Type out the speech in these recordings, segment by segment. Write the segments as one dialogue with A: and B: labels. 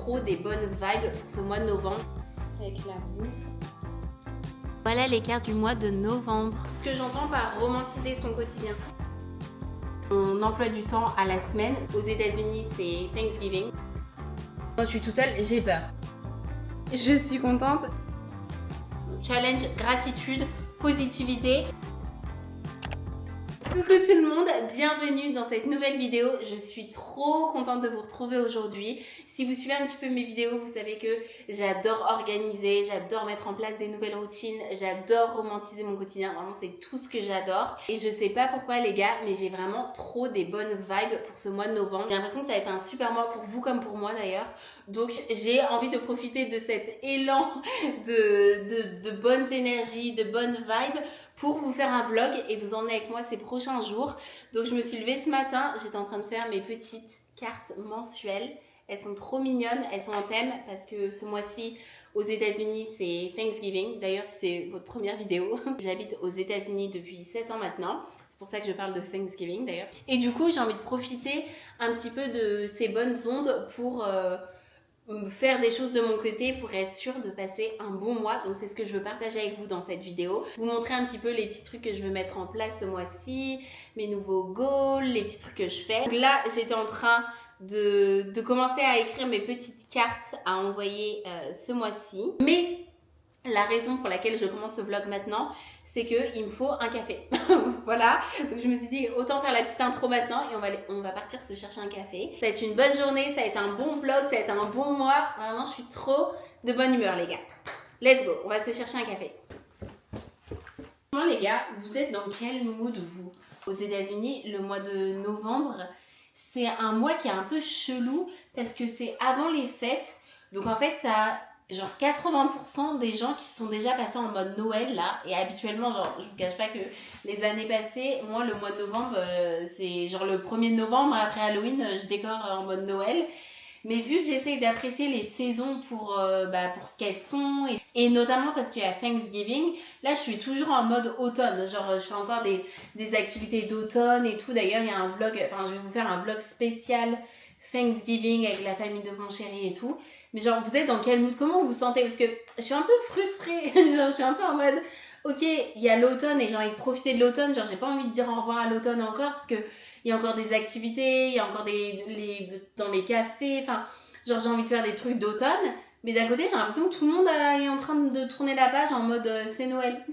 A: trop des bonnes vibes pour ce mois de novembre. Avec la mousse. Voilà les cartes du mois de novembre. Ce que j'entends par romantiser son quotidien. Mon emploi du temps à la semaine. Aux États-Unis, c'est Thanksgiving. Quand je suis toute seule, j'ai peur. Je suis contente. Challenge, gratitude, positivité. Coucou tout le monde, bienvenue dans cette nouvelle vidéo. Je suis trop contente de vous retrouver aujourd'hui. Si vous suivez un petit peu mes vidéos, vous savez que j'adore organiser, j'adore mettre en place des nouvelles routines, j'adore romantiser mon quotidien. Vraiment, c'est tout ce que j'adore. Et je sais pas pourquoi les gars, mais j'ai vraiment trop des bonnes vibes pour ce mois de novembre. J'ai l'impression que ça va être un super mois pour vous comme pour moi d'ailleurs. Donc j'ai envie de profiter de cet élan de bonnes énergies, de bonnes vibes pour vous faire un vlog et vous emmener avec moi ces prochains jours. Donc je me suis levée ce matin, j'étais en train de faire mes petites cartes mensuelles. Elles sont trop mignonnes, elles sont en thème parce que ce mois-ci aux États-Unis c'est Thanksgiving. D'ailleurs c'est votre première vidéo. J'habite aux États-Unis depuis 7 ans maintenant. C'est pour ça que je parle de Thanksgiving d'ailleurs. Et du coup j'ai envie de profiter un petit peu de ces bonnes ondes pour faire des choses de mon côté pour être sûre de passer un bon mois. Donc c'est ce que je veux partager avec vous dans cette vidéo. Vous montrer un petit peu les petits trucs que je veux mettre en place ce mois-ci, mes nouveaux goals, les petits trucs que je fais. Donc là j'étais en train de commencer à écrire mes petites cartes à envoyer ce mois-ci. Mais la raison pour laquelle je commence ce vlog maintenant, c'est qu'il me faut un café. Voilà, donc je me suis dit autant faire la petite intro maintenant et on va partir se chercher un café. Ça va être une bonne journée, ça va être un bon vlog, ça va être un bon mois. Vraiment, je suis trop de bonne humeur les gars. Let's go, on va se chercher un café. Franchement les gars, vous êtes dans quel mood vous? Aux États-Unis, le mois de novembre, c'est un mois qui est un peu chelou parce que c'est avant les fêtes. Donc en fait, t'as genre 80% des gens qui sont déjà passés en mode Noël là, et habituellement genre je vous cache pas que les années passées, moi le mois de novembre c'est genre le 1er novembre après Halloween, je décore en mode Noël. Mais vu que j'essaye d'apprécier les saisons pour ce qu'elles sont et notamment parce qu'il y a Thanksgiving, là je suis toujours en mode automne, genre je fais encore des activités d'automne et tout. D'ailleurs il y a un vlog, enfin je vais vous faire un vlog spécial Thanksgiving avec la famille de mon chéri et tout. Mais genre vous êtes dans quel mood? Comment vous vous sentez? Parce que je suis un peu frustrée, genre je suis un peu en mode ok il y a l'automne et j'ai envie de profiter de l'automne, genre j'ai pas envie de dire au revoir à l'automne encore parce que il y a encore des activités, il y a encore dans les cafés, enfin genre j'ai envie de faire des trucs d'automne. Mais d'un côté j'ai l'impression que tout le monde est en train de tourner la page en mode c'est Noël.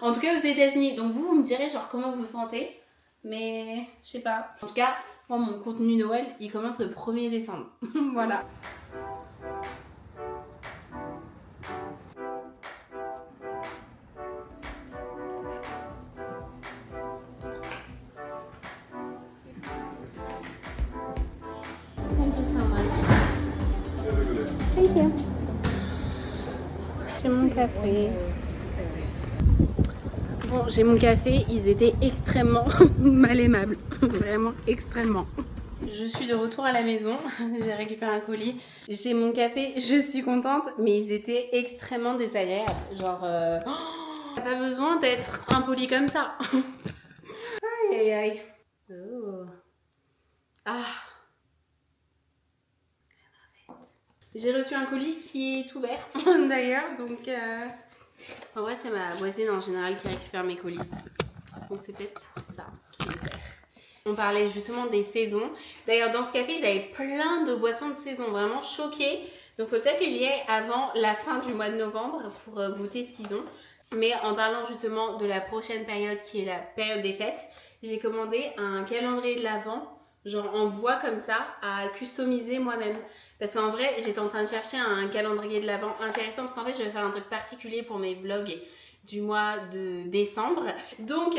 A: En tout cas aux États-Unis. Donc vous me direz genre comment vous vous sentez. Mais je sais pas. En tout cas moi mon contenu Noël il commence le 1er décembre. Voilà. Thank you so much. Thank you. J'ai mon café. Bon, j'ai mon café. Ils étaient extrêmement mal aimables. Vraiment extrêmement. Je suis de retour à la maison. J'ai récupéré un colis. J'ai mon café. Je suis contente. Mais ils étaient extrêmement désagréables. Genre, pas besoin d'être impoli comme ça. Aïe aïe aïe. Oh. Ah. J'ai reçu un colis qui est ouvert d'ailleurs, donc en vrai c'est ma voisine en général qui récupère mes colis, donc c'est peut-être pour ça qu'il est ouvert. On parlait justement des saisons. D'ailleurs dans ce café ils avaient plein de boissons de saison, vraiment choquée. Donc faut peut-être que j'y aille avant la fin du mois de novembre pour goûter ce qu'ils ont. Mais en parlant justement de la prochaine période qui est la période des fêtes, j'ai commandé un calendrier de l'Avent, genre en bois comme ça, à customiser moi-même. Parce qu'en vrai, j'étais en train de chercher un calendrier de l'Avent intéressant parce qu'en fait, je vais faire un truc particulier pour mes vlogs du mois de décembre. Donc,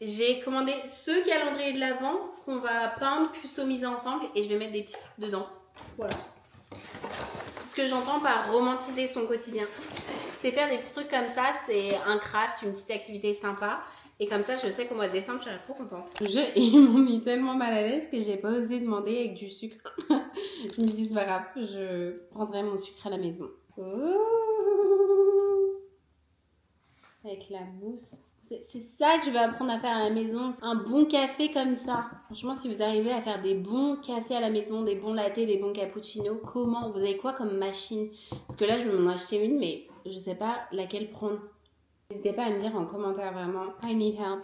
A: j'ai commandé ce calendrier de l'Avent qu'on va peindre, customiser ensemble et je vais mettre des petits trucs dedans. Voilà. C'est ce que j'entends par romantiser son quotidien. C'est faire des petits trucs comme ça, c'est un craft, une petite activité sympa. Et comme ça, je sais qu'au mois de décembre, je serai trop contente. Ils m'ont mis tellement mal à l'aise que j'ai pas osé demander avec du sucre. Je me dis, c'est pas grave, je prendrai mon sucre à la maison. Ouh. Avec la mousse. Vous C'est ça que je vais apprendre à faire à la maison. Un bon café comme ça. Franchement, si vous arrivez à faire des bons cafés à la maison, des bons lattés, des bons cappuccinos, comment? Vous avez quoi comme machine? Parce que là, je vais m'en acheter une, mais je sais pas laquelle prendre. N'hésitez pas à me dire en commentaire vraiment. I need help.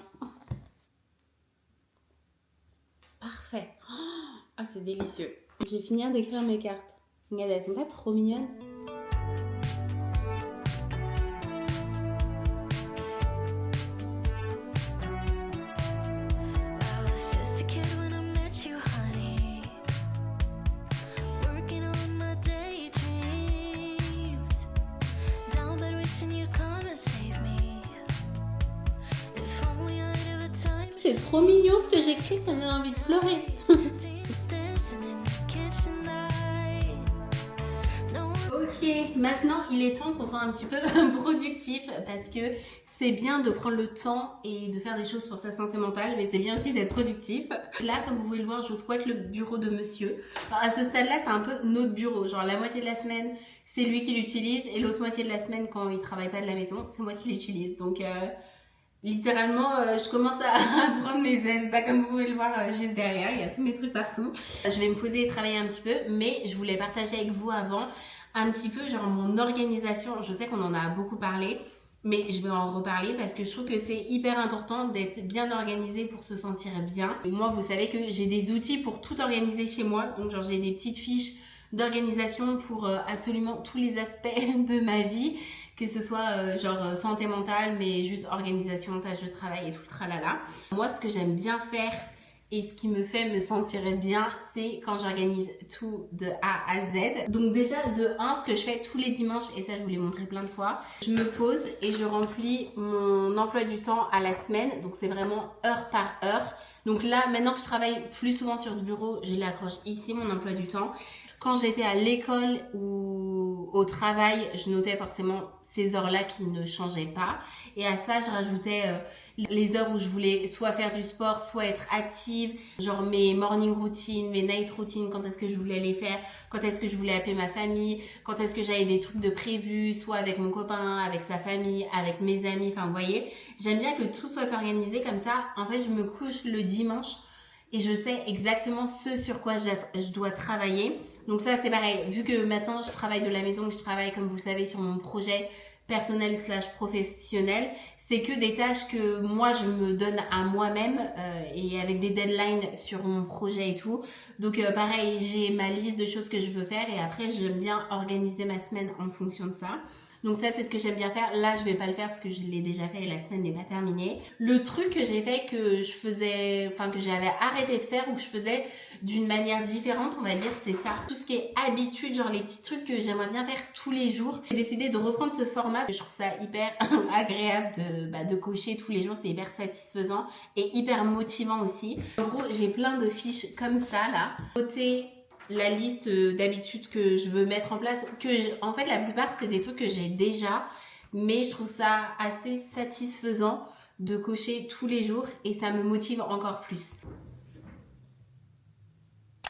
A: Parfait. Ah, c'est délicieux. Je vais finir d'écrire mes cartes. Regardez, elles sont pas trop mignonnes? C'est trop mignon ce que j'écris, ça me donne envie de pleurer. Ok, maintenant il est temps qu'on soit un petit peu productif parce que c'est bien de prendre le temps et de faire des choses pour sa santé mentale, mais c'est bien aussi d'être productif. Là, comme vous pouvez le voir, je squatte le bureau de monsieur. Alors, à ce stade-là, c'est un peu notre bureau. Genre la moitié de la semaine, c'est lui qui l'utilise et l'autre moitié de la semaine, quand il travaille pas de la maison, c'est moi qui l'utilise. Donc littéralement, je commence à prendre mes aises. Bah, comme vous pouvez le voir juste derrière, il y a tous mes trucs partout. Je vais me poser et travailler un petit peu, mais je voulais partager avec vous avant un petit peu genre mon organisation. Je sais qu'on en a beaucoup parlé, mais je vais en reparler parce que je trouve que c'est hyper important d'être bien organisé pour se sentir bien. Et moi, vous savez que j'ai des outils pour tout organiser chez moi. Donc genre j'ai des petites fiches d'organisation pour absolument tous les aspects de ma vie, que ce soit genre santé mentale, mais juste organisation, tâches de travail et tout le tralala. Moi, ce que j'aime bien faire et ce qui me fait me sentir bien, c'est quand j'organise tout de A à Z. Donc déjà, de 1, ce que je fais tous les dimanches, et ça je vous l'ai montré plein de fois, je me pose et je remplis mon emploi du temps à la semaine. Donc c'est vraiment heure par heure. Donc là, maintenant que je travaille plus souvent sur ce bureau, je l'accroche ici, mon emploi du temps. Quand j'étais à l'école ou au travail, je notais forcément ces heures-là qui ne changeaient pas. Et à ça, je rajoutais les heures où je voulais soit faire du sport, soit être active, genre mes morning routines, mes night routines, quand est-ce que je voulais les faire, quand est-ce que je voulais appeler ma famille, quand est-ce que j'avais des trucs de prévus, soit avec mon copain, avec sa famille, avec mes amis, enfin vous voyez. J'aime bien que tout soit organisé comme ça. En fait, je me couche le dimanche et je sais exactement ce sur quoi je dois travailler. Donc ça, c'est pareil. Vu que maintenant, je travaille de la maison, que je travaille, comme vous le savez, sur mon projet personnel / professionnel, c'est que des tâches que moi, je me donne à moi-même et avec des deadlines sur mon projet et tout. Donc pareil, j'ai ma liste de choses que je veux faire et après, j'aime bien organiser ma semaine en fonction de ça. Donc ça, c'est ce que j'aime bien faire. Là, je vais pas le faire parce que je l'ai déjà fait et la semaine n'est pas terminée. Le truc que j'ai fait, que je faisais, enfin que j'avais arrêté de faire ou que je faisais d'une manière différente, on va dire, c'est ça. Tout ce qui est habitude, genre les petits trucs que j'aimerais bien faire tous les jours. J'ai décidé de reprendre ce format. Je trouve ça hyper agréable de cocher tous les jours. C'est hyper satisfaisant et hyper motivant aussi. En gros, j'ai plein de fiches comme ça, là. Côté la liste d'habitudes que je veux mettre en place, en fait la plupart c'est des trucs que j'ai déjà, mais je trouve ça assez satisfaisant de cocher tous les jours et ça me motive encore plus.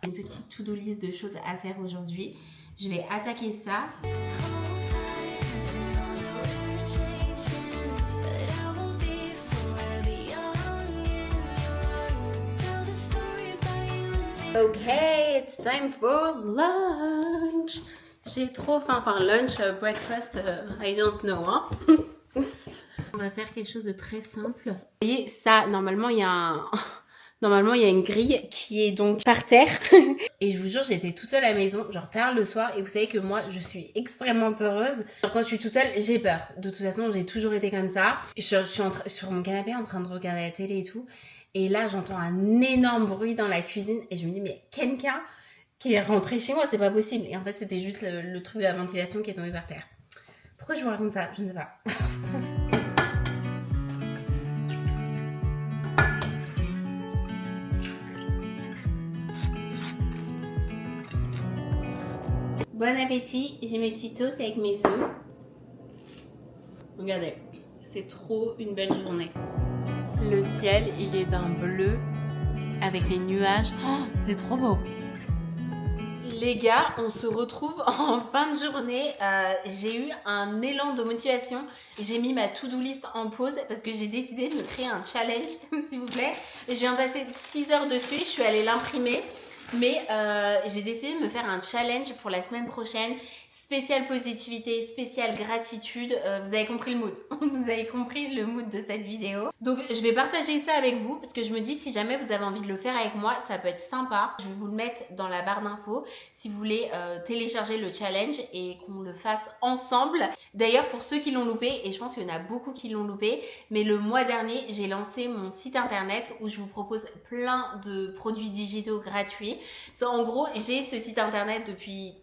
A: Une petite to-do list de choses à faire aujourd'hui. Je vais attaquer ça. Ok, it's time for lunch. J'ai trop faim. Enfin, lunch, breakfast, I don't know. Hein. On va faire quelque chose de très simple. Vous voyez, ça, normalement, il y a une grille qui est donc par terre. Et je vous jure, j'étais toute seule à la maison, genre tard le soir. Et vous savez que moi, je suis extrêmement peureuse. Genre, quand je suis toute seule, j'ai peur. De toute façon, j'ai toujours été comme ça. Je suis sur mon canapé en train de regarder la télé et tout. Et là, j'entends un énorme bruit dans la cuisine et je me dis, mais quelqu'un qui est rentré chez moi, c'est pas possible. Et en fait, c'était juste le truc de la ventilation qui est tombé par terre. Pourquoi je vous raconte ça? Je ne sais pas. Bon appétit, j'ai mes petits toasts avec mes œufs. Regardez, c'est trop une belle journée. Le ciel, il est d'un bleu avec les nuages. Oh, c'est trop beau. Les gars, on se retrouve en fin de journée. J'ai eu un élan de motivation. J'ai mis ma to-do list en pause parce que j'ai décidé de me créer un challenge, s'il vous plaît. Je viens de passer 6 heures dessus. Je suis allée l'imprimer. Mais j'ai décidé de me faire un challenge pour la semaine prochaine. Spéciale positivité, spéciale gratitude. Vous avez compris le mood. Vous avez compris le mood de cette vidéo. Donc je vais partager ça avec vous parce que je me dis si jamais vous avez envie de le faire avec moi, ça peut être sympa. Je vais vous le mettre dans la barre d'infos si vous voulez télécharger le challenge et qu'on le fasse ensemble. D'ailleurs pour ceux qui l'ont loupé, et je pense qu'il y en a beaucoup qui l'ont loupé, mais le mois dernier j'ai lancé mon site internet où je vous propose plein de produits digitaux gratuits. En gros j'ai ce site internet depuis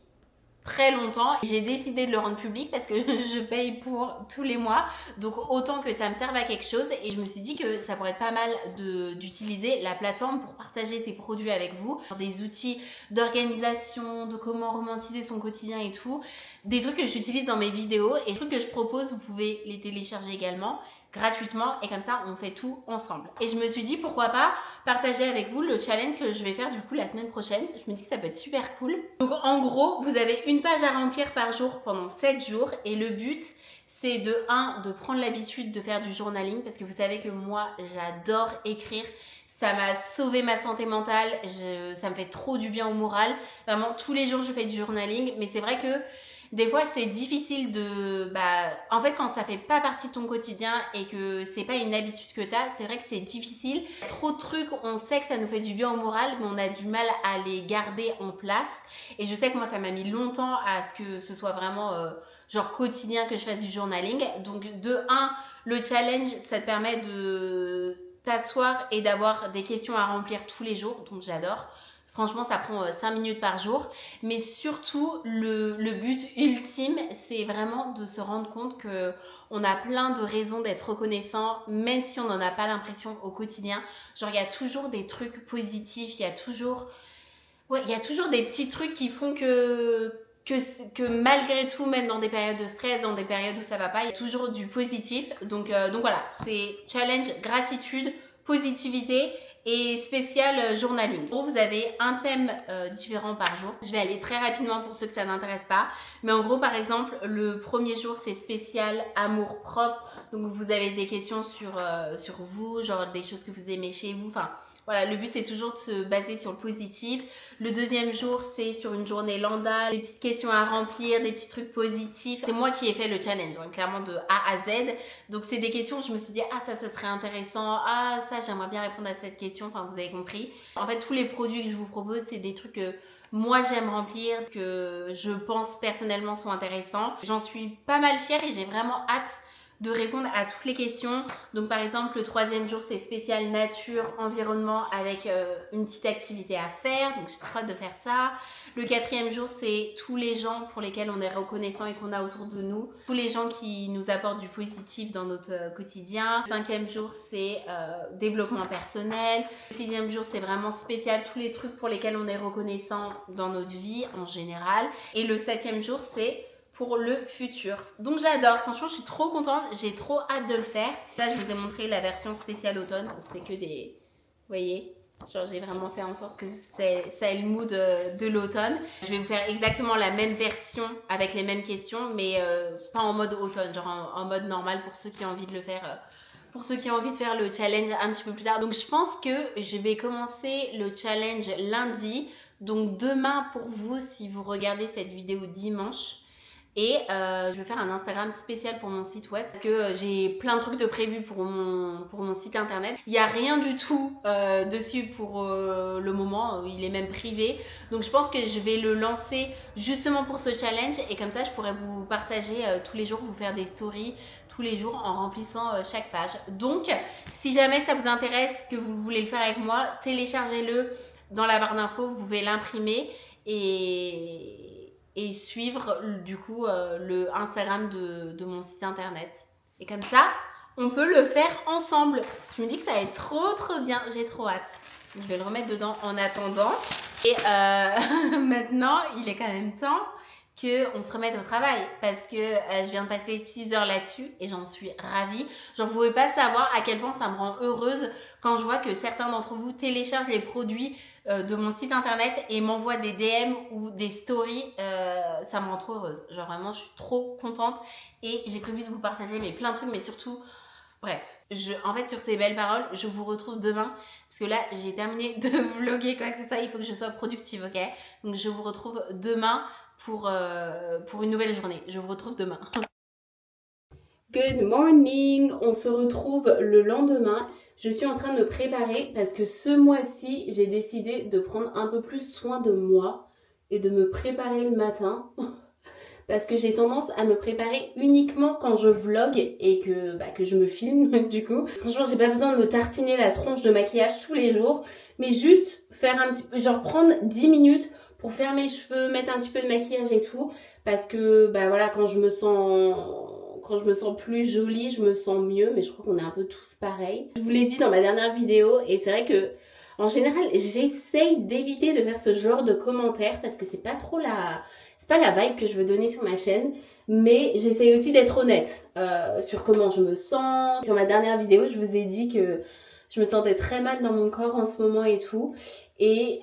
A: très longtemps. J'ai décidé de le rendre public parce que je paye pour tous les mois, donc autant que ça me serve à quelque chose, et je me suis dit que ça pourrait être pas mal d'utiliser la plateforme pour partager ces produits avec vous, des outils d'organisation, de comment romantiser son quotidien et tout, des trucs que j'utilise dans mes vidéos et des trucs que je propose, vous pouvez les télécharger également gratuitement et comme ça on fait tout ensemble. Et je me suis dit pourquoi pas partager avec vous le challenge que je vais faire du coup la semaine prochaine. Je me dis que ça peut être super cool. Donc en gros vous avez une page à remplir par jour pendant 7 jours et le but c'est de prendre l'habitude de faire du journaling parce que vous savez que moi j'adore écrire. Ça m'a sauvé ma santé mentale, ça me fait trop du bien au moral. Vraiment tous les jours je fais du journaling, mais c'est vrai que des fois, c'est difficile en fait, quand ça fait pas partie de ton quotidien et que c'est pas une habitude que t'as, c'est vrai que c'est difficile. Trop de trucs, on sait que ça nous fait du bien au moral, mais on a du mal à les garder en place. Et je sais que moi, ça m'a mis longtemps à ce que ce soit vraiment genre quotidien que je fasse du journaling. Donc, le challenge, ça te permet de t'asseoir et d'avoir des questions à remplir tous les jours. Donc, j'adore. Franchement, ça prend 5 minutes par jour. Mais surtout, le but ultime, c'est vraiment de se rendre compte qu'on a plein de raisons d'être reconnaissant, même si on n'en a pas l'impression au quotidien. Genre, il y a toujours des trucs positifs, il y a toujours des petits trucs qui font que malgré tout, même dans des périodes de stress, dans des périodes où ça va pas, il y a toujours du positif. Donc voilà, c'est challenge, gratitude, positivité et spécial journaling. En gros, vous avez un thème différent par jour. Je vais aller très rapidement pour ceux que ça n'intéresse pas. Mais en gros, par exemple, le premier jour, c'est spécial amour propre. Donc, vous avez des questions sur vous, genre des choses que vous aimez chez vous. Enfin, voilà, le but, c'est toujours de se baser sur le positif. Le deuxième jour, c'est sur une journée lambda, des petites questions à remplir, des petits trucs positifs. C'est moi qui ai fait le challenge, donc clairement de A à Z. Donc, c'est des questions où je me suis dit, ça serait intéressant. Ça, j'aimerais bien répondre à cette question. Enfin, vous avez compris. En fait, tous les produits que je vous propose, c'est des trucs que moi, j'aime remplir, que je pense personnellement sont intéressants. J'en suis pas mal fière et j'ai vraiment hâte de répondre à toutes les questions. Donc par exemple, le troisième jour, c'est spécial nature, environnement avec une petite activité à faire. Donc j'ai trop hâte de faire ça. Le quatrième jour, c'est tous les gens pour lesquels on est reconnaissant et qu'on a autour de nous. Tous les gens qui nous apportent du positif dans notre quotidien. Le cinquième jour, c'est développement personnel. Le sixième jour, c'est vraiment spécial, tous les trucs pour lesquels on est reconnaissant dans notre vie en général. Et le septième jour, c'est pour le futur. Donc j'adore, franchement je suis trop contente, j'ai trop hâte de le faire. Là je vous ai montré la version spéciale automne, donc c'est que des... Vous voyez, genre j'ai vraiment fait en sorte que ça ait le mood de l'automne. Je vais vous faire exactement la même version avec les mêmes questions, mais pas en mode automne, genre en mode normal pour ceux qui ont envie de le faire. Pour ceux qui ont envie de faire le challenge un petit peu plus tard. Donc je pense que je vais commencer le challenge lundi. Donc demain pour vous, si vous regardez cette vidéo dimanche. Et je vais faire un Instagram spécial pour mon site web parce que j'ai plein de trucs de prévus pour mon site internet. Il n'y a rien du tout dessus pour le moment, il est même privé. Donc je pense que je vais le lancer justement pour ce challenge et comme ça je pourrais vous partager tous les jours, vous faire des stories tous les jours en remplissant chaque page. Donc si jamais ça vous intéresse, que vous voulez le faire avec moi, téléchargez-le dans la barre d'infos, vous pouvez l'imprimer et suivre du coup le Instagram de mon site internet. Et comme ça, on peut le faire ensemble. Je me dis que ça va être trop bien, j'ai trop hâte. Je vais le remettre dedans en attendant. Et maintenant, il est quand même temps qu'on se remette au travail parce que je viens de passer 6 heures là-dessus et j'en suis ravie. J'en pouvais pas savoir à quel point ça me rend heureuse quand je vois que certains d'entre vous téléchargent les produits de mon site internet et m'envoient des DM ou des stories. Ça me rend trop heureuse. Genre vraiment, je suis trop contente et j'ai prévu de vous partager plein de trucs, mais surtout... Bref, en fait, sur ces belles paroles, je vous retrouve demain parce que là, j'ai terminé de vlogger quoi que ce soit. Il faut que je sois productive, ok? Donc, je vous retrouve demain pour une nouvelle journée. Je vous retrouve demain. Good morning! On se retrouve le lendemain. Je suis en train de me préparer parce que ce mois-ci, j'ai décidé de prendre un peu plus soin de moi et de me préparer le matin. Parce que j'ai tendance à me préparer uniquement quand je vlog et que je me filme du coup. Franchement, j'ai pas besoin de me tartiner la tronche de maquillage tous les jours, mais juste faire un petit peu, genre prendre 10 minutes pour faire mes cheveux, mettre un petit peu de maquillage et tout, parce que voilà, quand je me sens plus jolie, je me sens mieux, mais je crois qu'on est un peu tous pareils. Je vous l'ai dit dans ma dernière vidéo et c'est vrai que en général, j'essaye d'éviter de faire ce genre de commentaires parce que c'est pas la vibe que je veux donner sur ma chaîne, mais j'essaye aussi d'être honnête sur comment je me sens. Sur ma dernière vidéo, je vous ai dit que je me sentais très mal dans mon corps en ce moment et tout. Et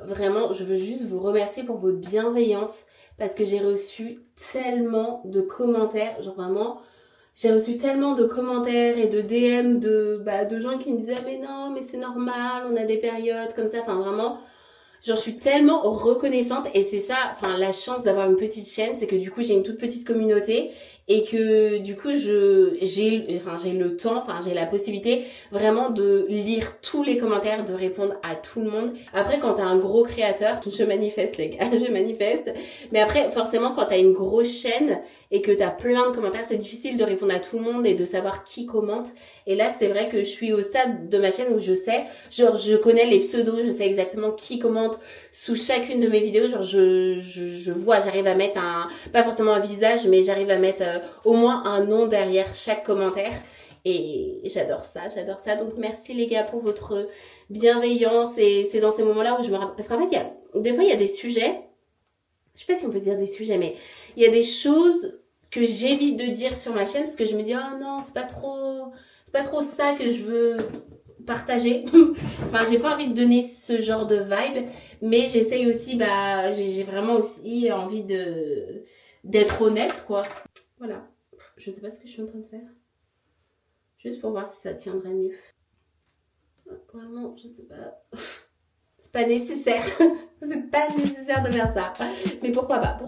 A: vraiment, je veux juste vous remercier pour votre bienveillance parce que j'ai reçu tellement de commentaires, genre vraiment... J'ai reçu tellement de commentaires et de DM de gens qui me disaient « Mais non, mais c'est normal, on a des périodes comme ça. » Enfin, vraiment... Genre, je suis tellement reconnaissante et c'est ça, enfin, la chance d'avoir une petite chaîne, c'est que du coup, j'ai une toute petite communauté et que du coup, j'ai le temps, enfin, j'ai la possibilité vraiment de lire tous les commentaires, de répondre à tout le monde. Après, quand t'as un gros créateur, je manifeste les gars, je manifeste. Mais après, forcément, quand t'as une grosse chaîne et que t'as plein de commentaires, c'est difficile de répondre à tout le monde et de savoir qui commente. Et là, c'est vrai que je suis au stade de ma chaîne où je sais, genre, je connais les pseudos, je sais exactement qui commente sous chacune de mes vidéos. Genre, je vois, j'arrive à mettre pas forcément un visage, mais j'arrive à mettre au moins un nom derrière chaque commentaire. Et j'adore ça, j'adore ça. Donc, merci les gars pour votre bienveillance. Et c'est dans ces moments-là où je me rappelle, parce qu'en fait, des fois, il y a des sujets, je sais pas si on peut dire des sujets, mais il y a des choses que j'évite de dire sur ma chaîne parce que je me dis oh non, c'est pas trop ça que je veux partager. Enfin, j'ai pas envie de donner ce genre de vibe, mais j'essaye aussi, j'ai vraiment aussi envie d'être honnête, quoi. Voilà. Je sais pas ce que je suis en train de faire. Juste pour voir si ça tiendrait mieux. Vraiment, je sais pas. C'est pas nécessaire. C'est pas nécessaire de faire ça. Mais pourquoi pas?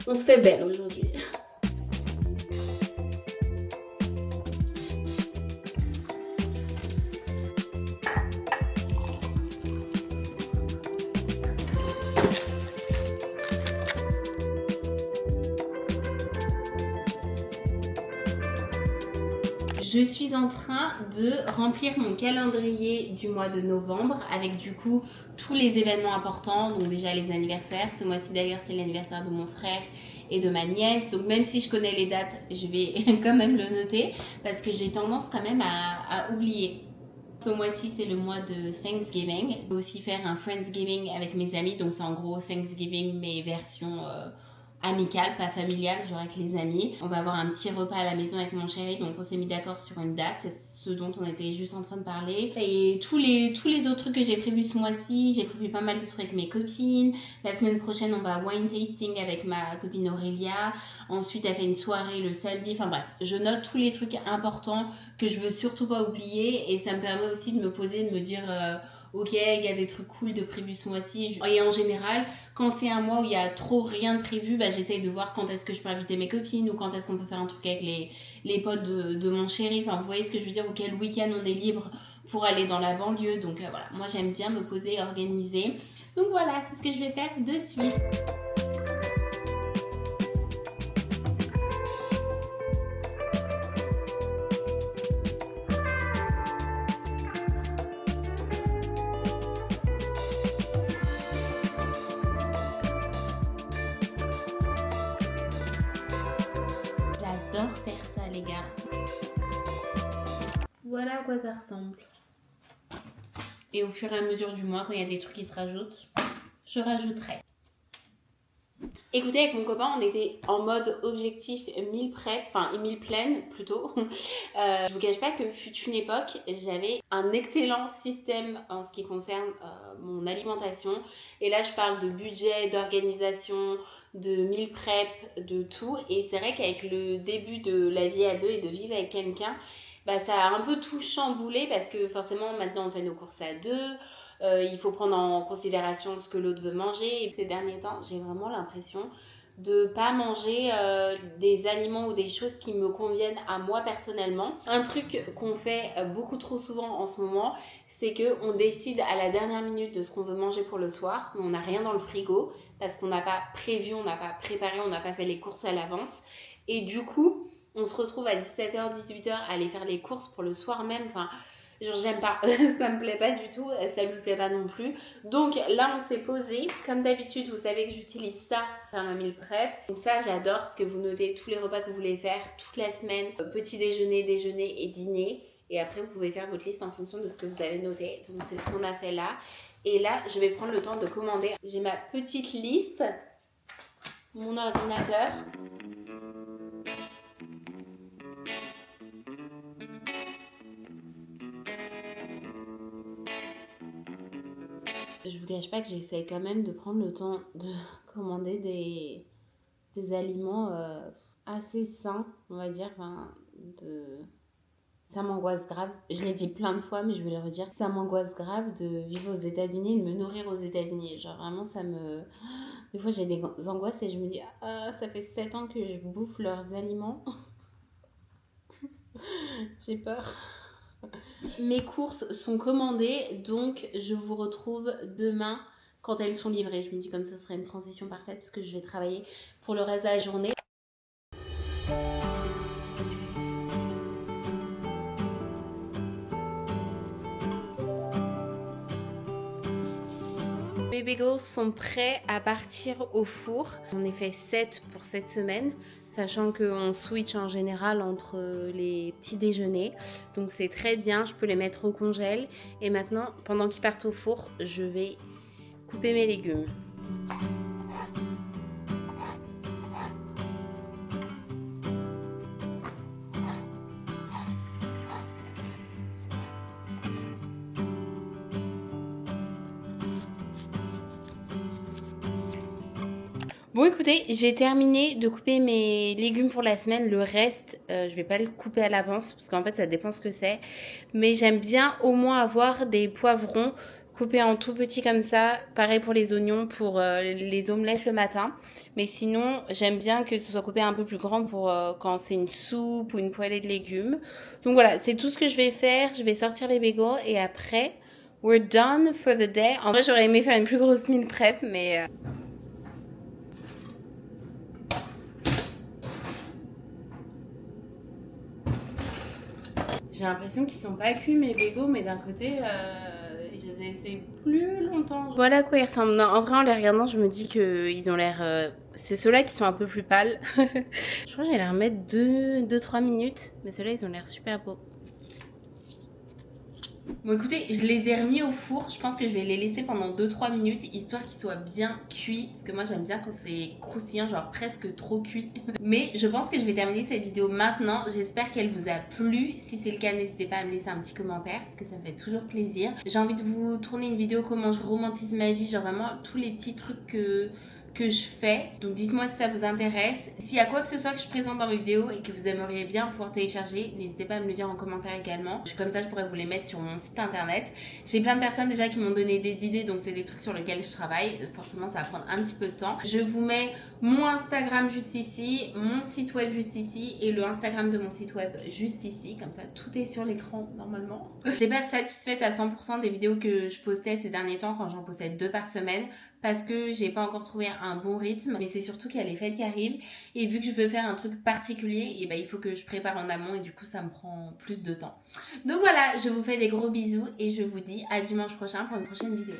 A: On se fait belle aujourd'hui. Je suis en train de remplir mon calendrier du mois de novembre avec du coup tous les événements importants, donc déjà les anniversaires. Ce mois-ci d'ailleurs c'est l'anniversaire de mon frère et de ma nièce, donc même si je connais les dates, je vais quand même le noter parce que j'ai tendance quand même à oublier. Ce mois-ci c'est le mois de Thanksgiving. Je vais aussi faire un Friendsgiving avec mes amis, donc c'est en gros Thanksgiving mais version... amicale, pas familiale, genre avec les amis. On va avoir un petit repas à la maison avec mon chéri, donc on s'est mis d'accord sur une date, ce dont on était juste en train de parler. Et tous les autres trucs que j'ai prévus ce mois-ci, j'ai prévu pas mal de trucs avec mes copines. La semaine prochaine, on va wine tasting avec ma copine Aurélia. Ensuite, elle fait une soirée le samedi. Enfin bref, je note tous les trucs importants que je veux surtout pas oublier et ça me permet aussi de me poser, de me dire... ok, il y a des trucs cool de prévu ce mois-ci. Et en général, quand c'est un mois où il y a trop rien de prévu, j'essaye de voir quand est-ce que je peux inviter mes copines ou quand est-ce qu'on peut faire un truc avec les potes de mon chéri. Enfin, vous voyez ce que je veux dire, ou quel week-end on est libre pour aller dans la banlieue. Donc voilà, moi j'aime bien me poser et organiser. Donc voilà, c'est ce que je vais faire de suite. J'adore faire ça les gars. Voilà à quoi ça ressemble. Et au fur et à mesure du mois, quand il y a des trucs qui se rajoutent, je rajouterai. Écoutez, avec mon copain, on était en mode objectif meal prep, enfin meal pleine plutôt. Je vous cache pas que fut une époque, j'avais un excellent système en ce qui concerne mon alimentation. Et là, je parle de budget, d'organisation, de meal prep, de tout. Et c'est vrai qu'avec le début de la vie à deux et de vivre avec quelqu'un, bah, ça a un peu tout chamboulé parce que forcément, maintenant, on fait nos courses à deux. Il faut prendre en considération ce que l'autre veut manger. Et ces derniers temps, j'ai vraiment l'impression de pas manger des aliments ou des choses qui me conviennent à moi personnellement. Un truc qu'on fait beaucoup trop souvent en ce moment, c'est qu'on décide à la dernière minute de ce qu'on veut manger pour le soir, mais on n'a rien dans le frigo parce qu'on n'a pas prévu, on n'a pas préparé, on n'a pas fait les courses à l'avance. Et du coup, on se retrouve à 17h, 18h à aller faire les courses pour le soir même. Enfin, genre j'aime pas, ça me plaît pas du tout, ça lui plaît pas non plus. Donc là on s'est posé, comme d'habitude vous savez que j'utilise ça pour faire ma meal prep. Donc ça j'adore parce que vous notez tous les repas que vous voulez faire toute la semaine, petit déjeuner, déjeuner et dîner. Et après vous pouvez faire votre liste en fonction de ce que vous avez noté. Donc c'est ce qu'on a fait là. Et là je vais prendre le temps de commander. J'ai ma petite liste, mon ordinateur. Je vous cache pas que j'essaie quand même de prendre le temps de commander des aliments assez sains, on va dire. Enfin, ça m'angoisse grave. Je l'ai dit plein de fois, mais je vais le redire. Ça m'angoisse grave de vivre aux États-Unis et de me nourrir aux États-Unis. Genre vraiment, ça me... Des fois, j'ai des angoisses et je me dis, ah, ça fait 7 ans que je bouffe leurs aliments. J'ai peur. Mes courses sont commandées, donc je vous retrouve demain quand elles sont livrées. Je me dis comme ça serait une transition parfaite parce que je vais travailler pour le reste de la journée. Mes bagels sont prêts à partir au four. J'en ai fait 7 pour cette semaine, sachant qu'on switch en général entre les petits déjeuners. Donc c'est très bien, je peux les mettre au congèle. Et maintenant, pendant qu'ils partent au four, je vais couper mes légumes. Bon écoutez, j'ai terminé de couper mes légumes pour la semaine. Le reste, je vais pas le couper à l'avance parce qu'en fait ça dépend ce que c'est. Mais j'aime bien au moins avoir des poivrons coupés en tout petits comme ça. Pareil pour les oignons, pour les omelettes le matin. Mais sinon, j'aime bien que ce soit coupé un peu plus grand pour quand c'est une soupe ou une poêlée de légumes. Donc voilà, c'est tout ce que je vais faire. Je vais sortir les bagels et après, we're done for the day. En vrai, j'aurais aimé faire une plus grosse meal prep, mais... J'ai l'impression qu'ils sont pas cuits mes bagels, mais d'un côté, je les ai essayés plus longtemps. Voilà à quoi ils ressemblent. Non, en vrai, en les regardant, je me dis qu'ils ont l'air... C'est ceux-là qui sont un peu plus pâles. Je crois que j'allais leur mettre 2-3 minutes, mais ceux-là, ils ont l'air super beaux. Bon écoutez, je les ai remis au four, je pense que je vais les laisser pendant 2-3 minutes, histoire qu'ils soient bien cuits, parce que moi j'aime bien quand c'est croustillant, genre presque trop cuit. Mais je pense que je vais terminer cette vidéo maintenant, j'espère qu'elle vous a plu. Si c'est le cas, n'hésitez pas à me laisser un petit commentaire, parce que ça me fait toujours plaisir. J'ai envie de vous tourner une vidéo comment je romantise ma vie, genre vraiment tous les petits trucs que je fais. Donc dites-moi si ça vous intéresse. S'il y a quoi que ce soit que je présente dans mes vidéos et que vous aimeriez bien pouvoir télécharger, n'hésitez pas à me le dire en commentaire également. Comme ça, je pourrais vous les mettre sur mon site internet. J'ai plein de personnes déjà qui m'ont donné des idées, donc c'est des trucs sur lesquels je travaille. Forcément, ça va prendre un petit peu de temps. Je vous mets mon Instagram juste ici, mon site web juste ici et le Instagram de mon site web juste ici. Comme ça, tout est sur l'écran normalement. Je n'étais pas satisfaite à 100% des vidéos que je postais ces derniers temps quand j'en postais 2 par semaine, parce que j'ai pas encore trouvé un bon rythme, mais c'est surtout qu'il y a les fêtes qui arrivent et vu que je veux faire un truc particulier, et ben il faut que je prépare en amont et du coup ça me prend plus de temps. Donc voilà, je vous fais des gros bisous et je vous dis à dimanche prochain pour une prochaine vidéo.